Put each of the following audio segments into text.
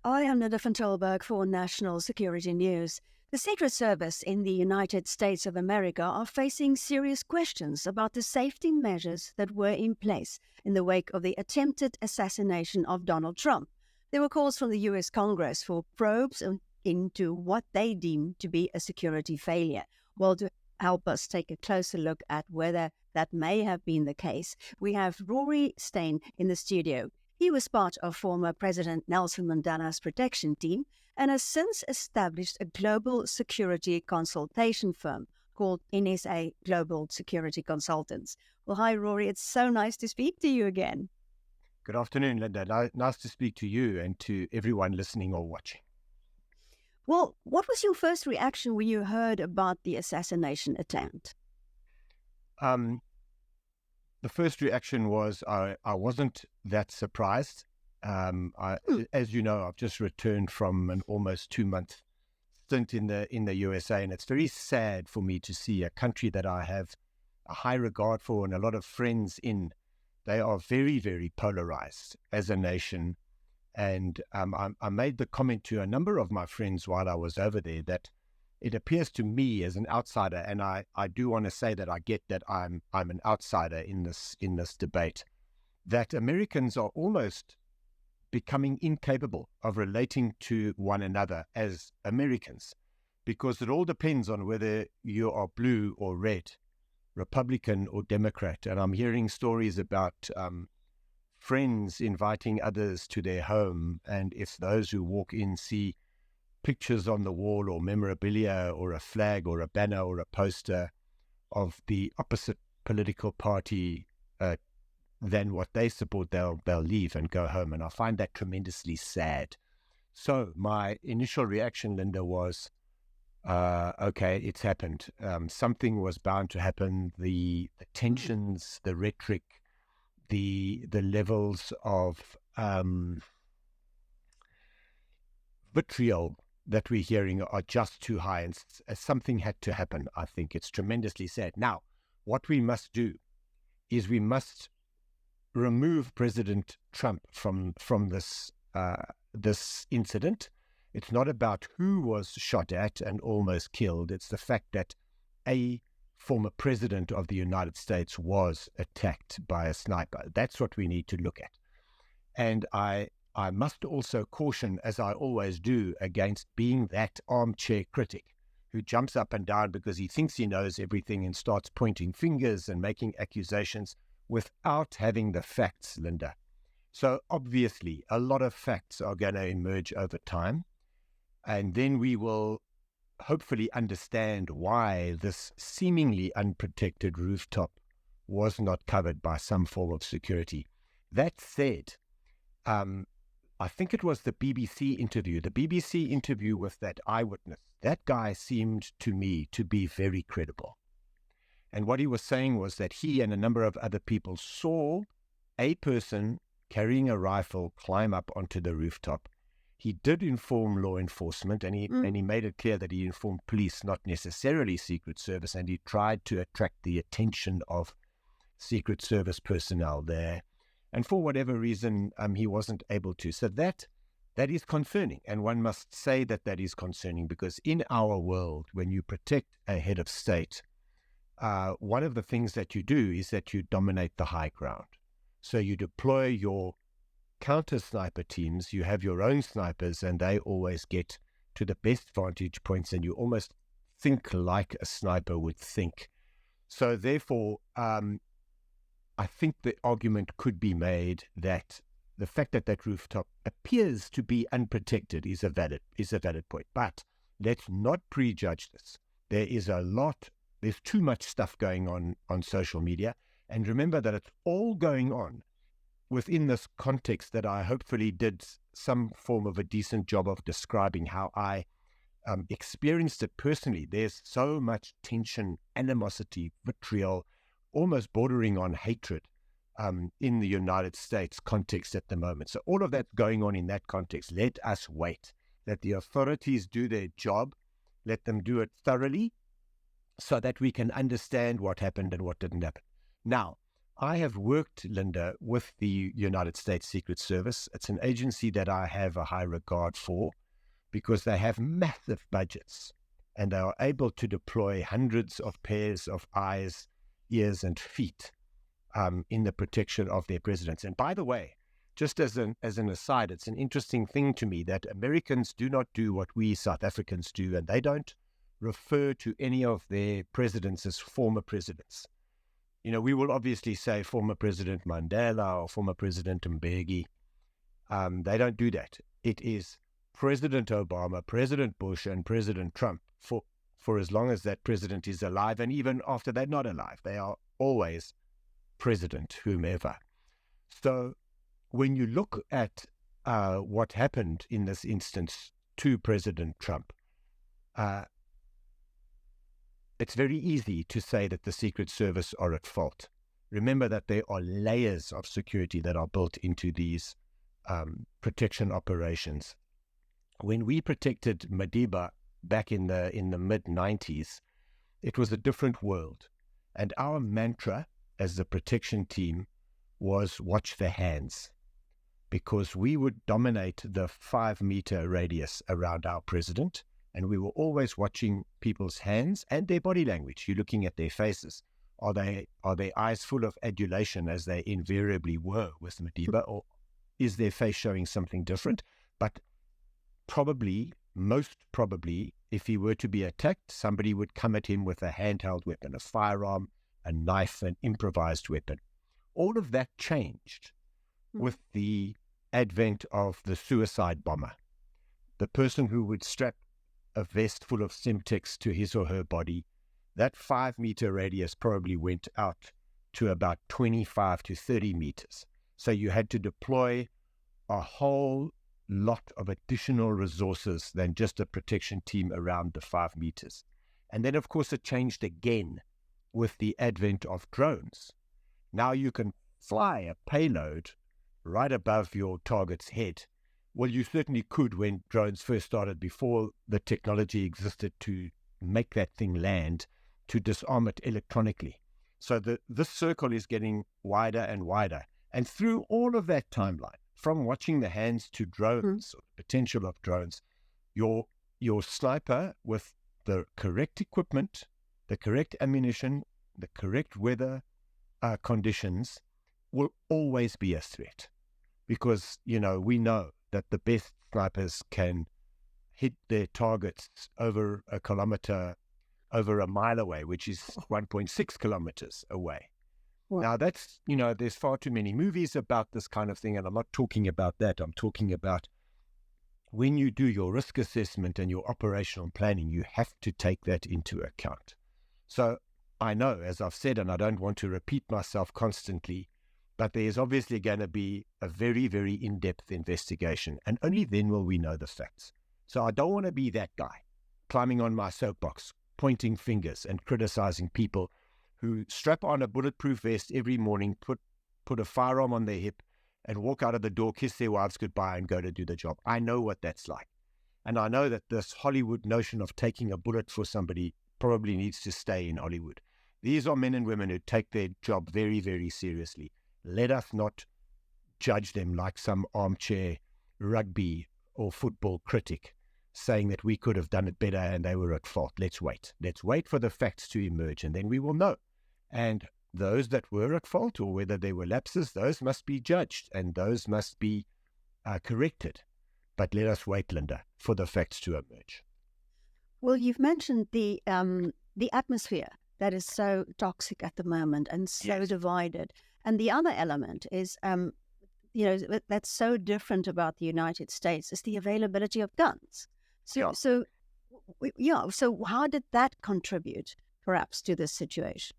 I am Linda van Tolberg for National Security News. The Secret Service in the United States of America are facing serious questions about the safety measures that were in place in the wake of the attempted assassination of Donald Trump. There were calls from the U.S. Congress for probes into what they deem to be a security failure. Well, to help us take a closer look at whether that may have been the case, we have Rory Steyn in the studio. He was part of former President Nelson Mandela's protection team and has since established a global security consultation firm called NSA Global Security Consultants. Well, hi, Rory. It's so nice to speak to you again. Good afternoon, Linda. Nice to speak to you and to everyone listening or watching. Well, what was your first reaction when you heard about the assassination attempt? The first reaction was I wasn't that surprised. As you know, I've just returned from an almost 2-month stint in the USA, and it's very sad for me to see a country that I have a high regard for and a lot of friends in. They are very, very polarized as a nation. And I made the comment to a number of my friends while I was over there that it appears to me as an outsider, and I do want to say that I get that I'm an outsider in this debate, that Americans are almost becoming incapable of relating to one another as Americans, because it all depends on whether you are blue or red, Republican or Democrat. And I'm hearing stories about friends inviting others to their home, and if those who walk in see pictures on the wall or memorabilia or a flag or a banner or a poster of the opposite political party than what they support, they'll leave and go home. And I find that tremendously sad. So my initial reaction, Linda, was, okay, it's happened. Something was bound to happen. The tensions, the rhetoric, the levels of vitriol that we're hearing are just too high, and something had to happen. I think it's tremendously sad. Now, what we must do is we must remove President Trump from this incident. It's not about who was shot at and almost killed. It's the fact that a former president of the United States was attacked by a sniper. That's what we need to look at. And I must also caution, as I always do, against being that armchair critic who jumps up and down because he thinks he knows everything and starts pointing fingers and making accusations without having the facts, Linda. So obviously, a lot of facts are going to emerge over time, and then we will hopefully understand why this seemingly unprotected rooftop was not covered by some form of security. That said, I think it was the BBC interview with that eyewitness. That guy seemed to me to be very credible. And what he was saying was that he and a number of other people saw a person carrying a rifle climb up onto the rooftop. He did inform law enforcement, and he made it clear that he informed police, not necessarily Secret Service, and he tried to attract the attention of Secret Service personnel there. And for whatever reason, he wasn't able to. So that is concerning. And one must say that is concerning, because in our world, when you protect a head of state, one of the things that you do is that you dominate the high ground. So you deploy your counter sniper teams, you have your own snipers, and they always get to the best vantage points, and you almost think like a sniper would think. So therefore, I think the argument could be made that the fact that that rooftop appears to be unprotected is a valid point. But let's not prejudge this. There's too much stuff going on social media. And remember that it's all going on within this context that I hopefully did some form of a decent job of describing how I experienced it personally. There's so much tension, animosity, vitriol, almost bordering on hatred in the United States context at the moment. So all of that's going on in that context. Let us wait. Let the authorities do their job. Let them do it thoroughly so that we can understand what happened and what didn't happen. Now, I have worked, Linda, with the United States Secret Service. It's an agency that I have a high regard for because they have massive budgets and they are able to deploy hundreds of pairs of eyes, ears, and feet in the protection of their presidents. And by the way, just as an aside, it's an interesting thing to me that Americans do not do what we South Africans do, and they don't refer to any of their presidents as former presidents. You know, we will obviously say former President Mandela or former President Mbeki. They don't do that. It is President Obama, President Bush, and President Trump for as long as that president is alive, and even after they're not alive. They are always President, whomever. So when you look at what happened in this instance to President Trump, it's very easy to say that the Secret Service are at fault. Remember that there are layers of security that are built into these protection operations. When we protected Madiba back in the mid-90s, it was a different world. And our mantra as the protection team was watch the hands, because we would dominate the 5-meter radius around our president, and we were always watching people's hands and their body language. You're looking at their faces. Are their eyes full of adulation, as they invariably were with Madiba, or is their face showing something different? But most probably, if he were to be attacked, somebody would come at him with a handheld weapon, a firearm, a knife, an improvised weapon. All of that changed with the advent of the suicide bomber, the person who would strap a vest full of Simtex to his or her body. That 5-meter radius probably went out to about 25 to 30 meters. So you had to deploy a whole lot of additional resources than just a protection team around the 5 meters. And then, of course, it changed again with the advent of drones. Now you can fly a payload right above your target's head. Well, you certainly could when drones first started, before the technology existed to make that thing land, to disarm it electronically. So this circle is getting wider and wider. And through all of that timeline, from watching the hands to drones, or the potential of drones, your sniper with the correct equipment, the correct ammunition, the correct weather conditions will always be a threat. Because, you know, we know that the best snipers can hit their targets over a mile away, which is 1.6 kilometers away. Wow. Now that's, you know, there's far too many movies about this kind of thing, and I'm not talking about that. I'm talking about when you do your risk assessment and your operational planning, you have to take that into account. So I know, as I've said, and I don't want to repeat myself constantly, but there is obviously going to be a very, very in-depth investigation, and only then will we know the facts. So I don't want to be that guy climbing on my soapbox, pointing fingers and criticizing people who strap on a bulletproof vest every morning, put a firearm on their hip, and walk out of the door, kiss their wives goodbye, and go to do the job. I know what that's like. And I know that this Hollywood notion of taking a bullet for somebody probably needs to stay in Hollywood. These are men and women who take their job very, very seriously. Let us not judge them like some armchair rugby or football critic saying that we could have done it better and they were at fault. Let's wait. Let's wait for the facts to emerge, and then we will know. And those that were at fault, or whether there were lapses, those must be judged and those must be corrected. But let us wait, Linda, for the facts to emerge. Well, you've mentioned the atmosphere that is so toxic at the moment and so divided. And the other element is, that's so different about the United States is the availability of guns. So how did that contribute, perhaps, to this situation?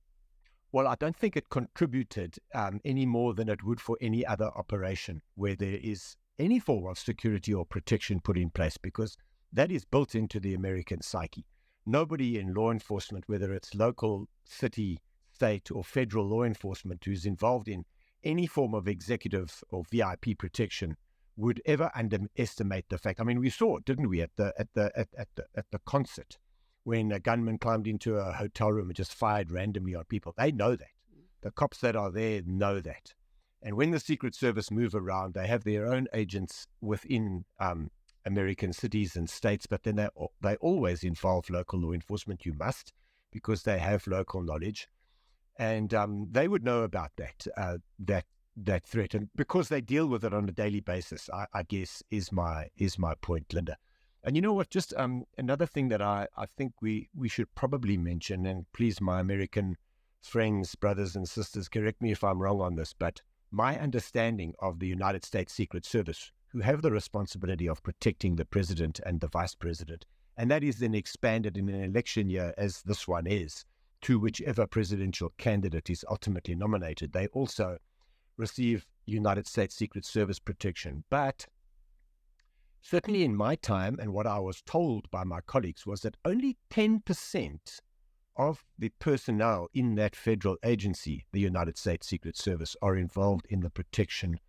Well, I don't think it contributed any more than it would for any other operation where there is any form of security or protection put in place, because that is built into the American psyche. Nobody in law enforcement, whether it's local, city, state, or federal law enforcement, who's involved in any form of executive or VIP protection, would ever underestimate the fact. I mean, we saw it, didn't we, at the concert, when a gunman climbed into a hotel room and just fired randomly on people. They know that. The cops that are there know that. And when the Secret Service move around, they have their own agents within American cities and states, but then they always involve local law enforcement. You must, because they have local knowledge. And they would know about that threat. And because they deal with it on a daily basis, I guess, is my point, Linda. And you know what, just another thing that I think we should probably mention, and please, my American friends, brothers and sisters, correct me if I'm wrong on this, but my understanding of the United States Secret Service, who have the responsibility of protecting the president and the vice president, and that is then expanded in an election year, as this one is, to whichever presidential candidate is ultimately nominated. They also receive United States Secret Service protection. But certainly in my time, and what I was told by my colleagues, was that only 10% of the personnel in that federal agency, the United States Secret Service, are involved in the protection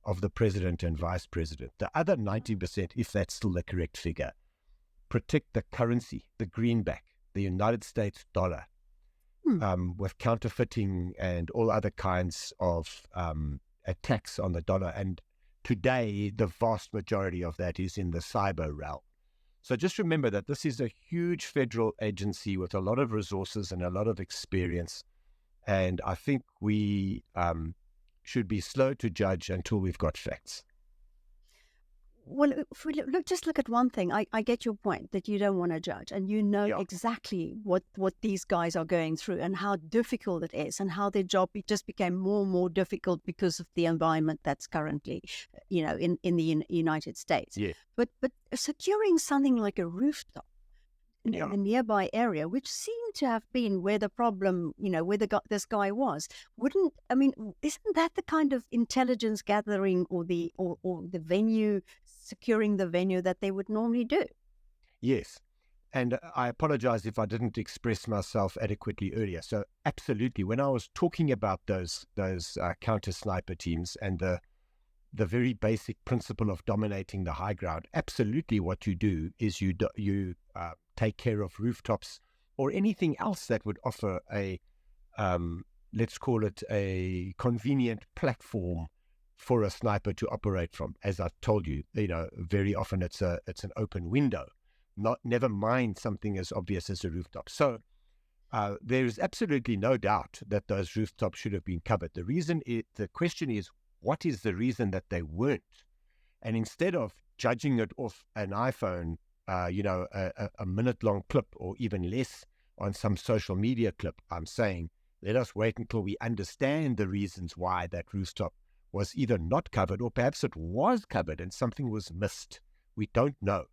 of the president and vice president. The other 90%, if that's still the correct figure, protect the currency, the greenback, the United States dollar, with counterfeiting and all other kinds of attacks on the dollar. And today, the vast majority of that is in the cyber realm. So just remember that this is a huge federal agency with a lot of resources and a lot of experience. And I think we should be slow to judge until we've got facts. Well, if we just look at one thing, I get your point that you don't want to judge, and you know exactly what these guys are going through and how difficult it is, and how their job just became more and more difficult because of the environment that's currently, in the United States. Yeah. But securing something like a rooftop in a nearby area, which seemed to have been where the problem, where this guy was, isn't that the kind of intelligence gathering or the venue, securing the venue that they would normally do? Yes. And I apologize if I didn't express myself adequately earlier. So absolutely, when I was talking about those counter sniper teams and the very basic principle of dominating the high ground, absolutely what you do is you take care of rooftops or anything else that would offer a, let's call it a convenient platform for a sniper to operate from. As I've told you, very often it's an open window, never mind something as obvious as a rooftop. So there is absolutely no doubt that those rooftops should have been covered. The question is, what is the reason that they weren't? And instead of judging it off an iPhone, a minute-long clip or even less on some social media clip, I'm saying, let us wait until we understand the reasons why that rooftop was either not covered or perhaps it was covered and something was missed. We don't know.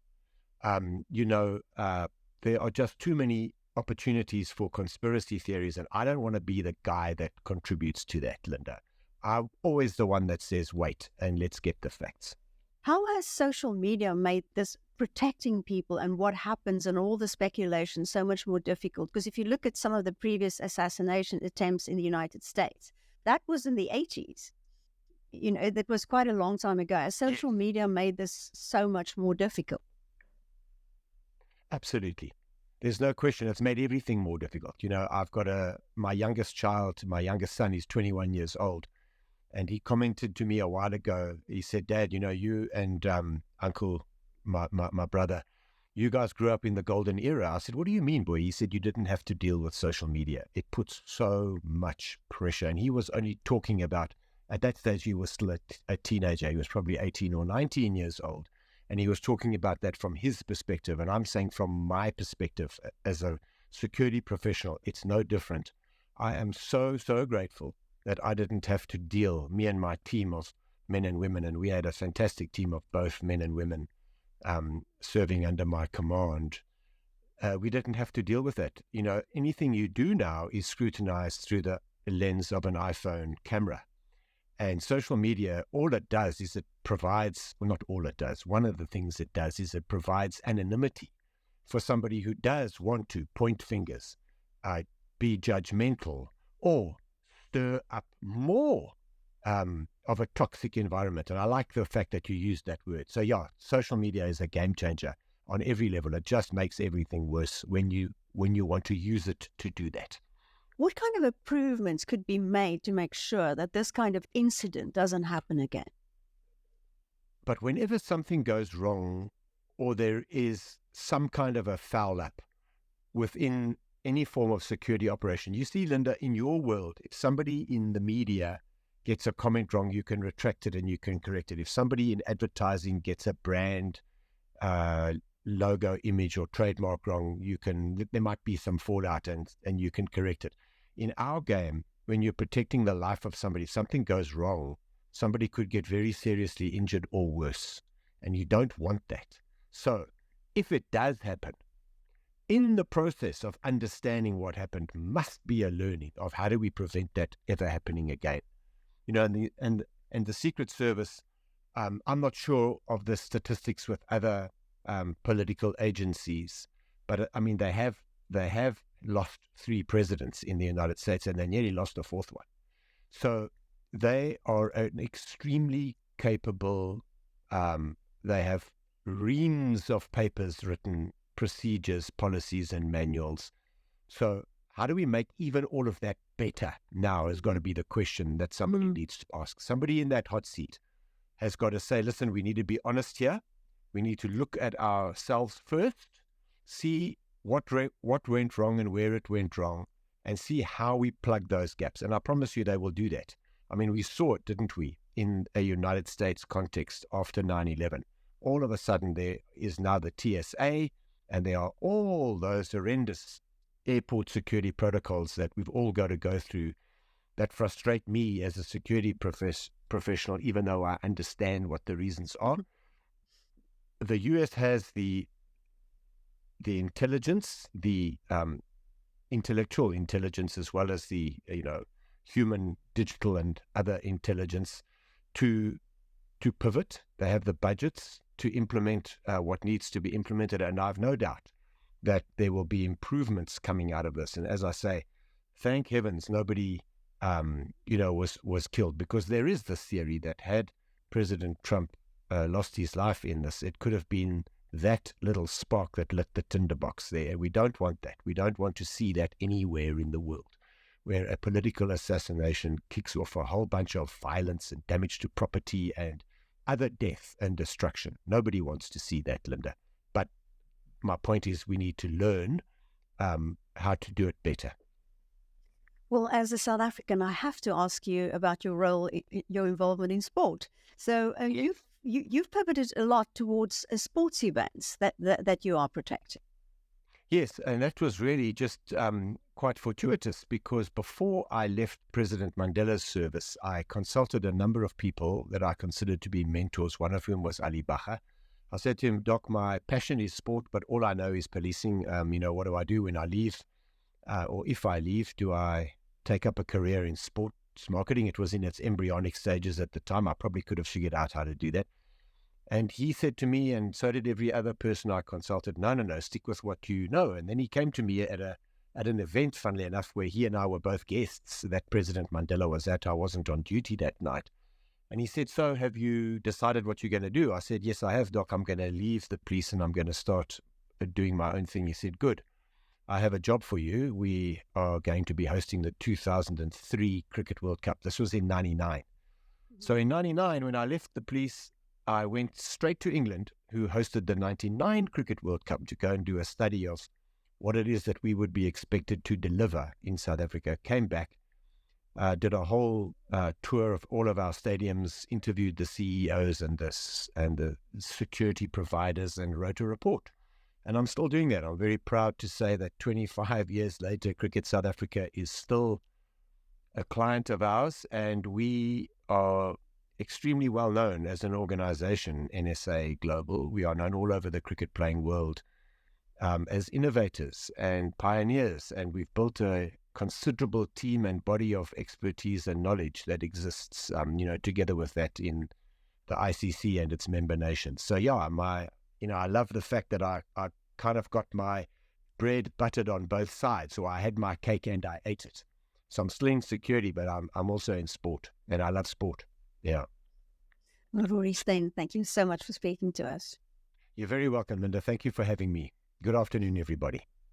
There are just too many opportunities for conspiracy theories, and I don't want to be the guy that contributes to that, Linda. I'm always the one that says, wait, and let's get the facts. How has social media made this protecting people and what happens and all the speculation so much more difficult? Because if you look at some of the previous assassination attempts in the United States, that was in the 80s. That was quite a long time ago. Social media made this so much more difficult. Absolutely. There's no question. It's made everything more difficult. I've got my youngest son, he's 21 years old. And he commented to me a while ago, he said, Dad, you and Uncle, my brother, you guys grew up in the golden era. I said, what do you mean, boy? He said, you didn't have to deal with social media. It puts so much pressure. And he was only talking about, at that stage, he was still a teenager. He was probably 18 or 19 years old. And he was talking about that from his perspective. And I'm saying from my perspective as a security professional, it's no different. I am so, so grateful that I didn't have to deal, me and my team of men and women, and we had a fantastic team of both men and women serving under my command. We didn't have to deal with it. Anything you do now is scrutinized through the lens of an iPhone camera. And social media, all it does is it provides, well, not all it does, one of the things it does is it provides anonymity for somebody who does want to point fingers, be judgmental, or stir up more of a toxic environment. And I like the fact that you used that word. So yeah, social media is a game changer on every level. It just makes everything worse when you want to use it to do that. What kind of improvements could be made to make sure that this kind of incident doesn't happen again? But whenever something goes wrong or there is some kind of a foul up within any form of security operation, you see, Linda, in your world, if somebody in the media gets a comment wrong, you can retract it and you can correct it. If somebody in advertising gets a brand logo, image, or trademark wrong, there might be some fallout and you can correct it. In our game, when you're protecting the life of somebody, if something goes wrong, somebody could get very seriously injured or worse, and you don't want that. So if it does happen, in the process of understanding what happened must be a learning of how do we prevent that ever happening again. And the Secret Service, I'm not sure of the statistics with other political agencies, but I mean, they have lost 3 presidents in the United States, and they nearly lost a 4th one. So they are an extremely capable, they have reams of papers written, procedures, policies, and manuals. So how do we make even all of that better now is going to be the question that somebody needs to ask. Somebody in that hot seat has got to say, listen, we need to be honest here. We need to look at ourselves first, see what went wrong and where it went wrong, and see how we plug those gaps. And I promise you they will do that. I mean, we saw it, didn't we, in a United States context after 9/11. All of a sudden, there is now the TSA, and there are all those horrendous airport security protocols that we've all got to go through that frustrate me as a security professional, even though I understand what the reasons are. The US has the intelligence, the intellectual intelligence, as well as the human, digital, and other intelligence to pivot. They have the budgets to implement what needs to be implemented, and I have no doubt that there will be improvements coming out of this. And as I say, thank heavens nobody was killed, because there is this theory that had President Trump lost his life in this, it could have been that little spark that lit the tinderbox there. We don't want that. We don't want to see that anywhere in the world, where a political assassination kicks off a whole bunch of violence and damage to property and other death and destruction. Nobody wants to see that, Linda. But my point is we need to learn how to do it better. Well, as a South African, I have to ask you about your role, your involvement in sport. So you've pivoted a lot towards sports events that you are protecting. Yes, and that was really just quite fortuitous, because before I left President Mandela's service, I consulted a number of people that I considered to be mentors, one of whom was Ali Bacher. I said to him, Doc, my passion is sport, but all I know is policing. What do I do when I leave? Or if I leave, do I take up a career in sports marketing? It was in its embryonic stages at the time. I probably could have figured out how to do that. And he said to me, and so did every other person I consulted, no, stick with what you know. And then he came to me at an event, funnily enough, where he and I were both guests that President Mandela was at. I wasn't on duty that night. And he said, so have you decided what you're going to do? I said, yes, I have, Doc. I'm going to leave the police and I'm going to start doing my own thing. He said, good. I have a job for you. We are going to be hosting the 2003 Cricket World Cup. This was in 99. So in 99, when I left the police, I went straight to England, who hosted the 99 Cricket World Cup, to go and do a study of what it is that we would be expected to deliver in South Africa. Came back, did a whole tour of all of our stadiums, interviewed the CEOs and the security providers, and wrote a report. And I'm still doing that. I'm very proud to say that 25 years later, Cricket South Africa is still a client of ours, and we are extremely well known as an organization, NSA Global. We are known all over the cricket playing world as innovators and pioneers, and we've built a considerable team and body of expertise and knowledge that exists, together with that in the ICC and its member nations. So yeah, I love the fact that I kind of got my bread buttered on both sides. So I had my cake and I ate it. So I'm still in security, but I'm also in sport, and I love sport. Yeah. Rory Steyn, thank you so much for speaking to us. You're very welcome, Linda. Thank you for having me. Good afternoon, everybody.